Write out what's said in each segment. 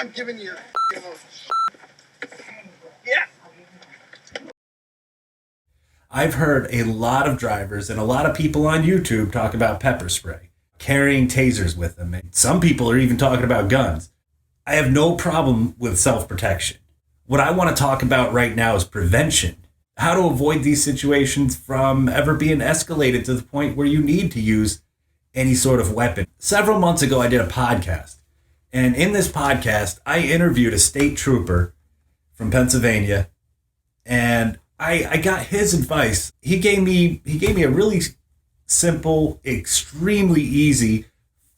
I'm giving you your yeah. I've heard a lot of drivers and a lot of people on YouTube talk about pepper spray, carrying tasers with them. And some people are even talking about guns. I have no problem with self-protection. What I want to talk about right now is prevention. How to avoid these situations from ever being escalated to the point where you need to use any sort of weapon. Several months ago, I did a podcast. And in this podcast, I interviewed a state trooper from Pennsylvania. And I got his advice. He gave me a really simple, extremely easy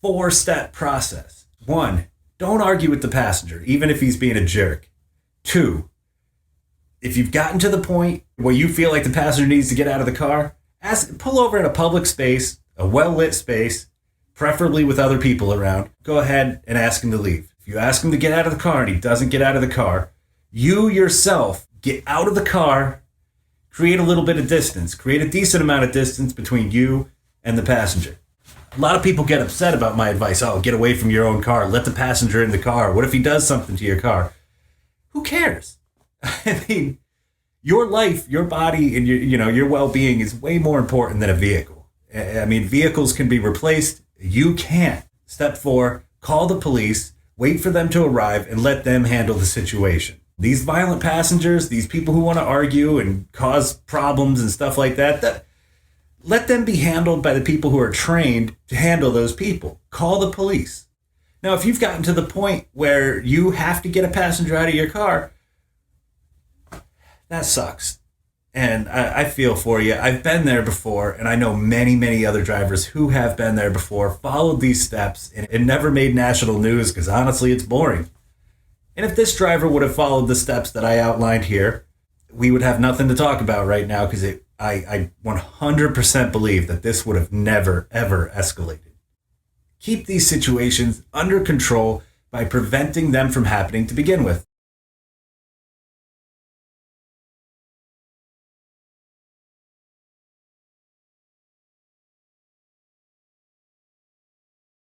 4-step process. 1, don't argue with the passenger, even if he's being a jerk. 2, if you've gotten to the point where you feel like the passenger needs to get out of the car, pull over in a public space, a well-lit space, preferably with other people around. Go ahead and ask him to leave. If you ask him to get out of the car and he doesn't get out of the car, you yourself get out of the car, create a little bit of distance, create a decent amount of distance between you and the passenger. A lot of people get upset about my advice. Oh, get away from your own car. Let the passenger in the car. What if he does something to your car? Who cares? I mean, your life, your body, and your well-being is way more important than a vehicle. I mean, vehicles can be replaced. You can't. Step 4, call the police, wait for them to arrive, and let them handle the situation. These violent passengers, these people who want to argue and cause problems and stuff like that, let them be handled by the people who are trained to handle those people. Call the police. Now, if you've gotten to the point where you have to get a passenger out of your car, that sucks. And I feel for you. I've been there before, and I know many, many other drivers who have been there before, followed these steps, and it never made national news because honestly, it's boring. And if this driver would have followed the steps that I outlined here, we would have nothing to talk about right now because I 100% believe that this would have never, ever escalated. Keep these situations under control by preventing them from happening to begin with.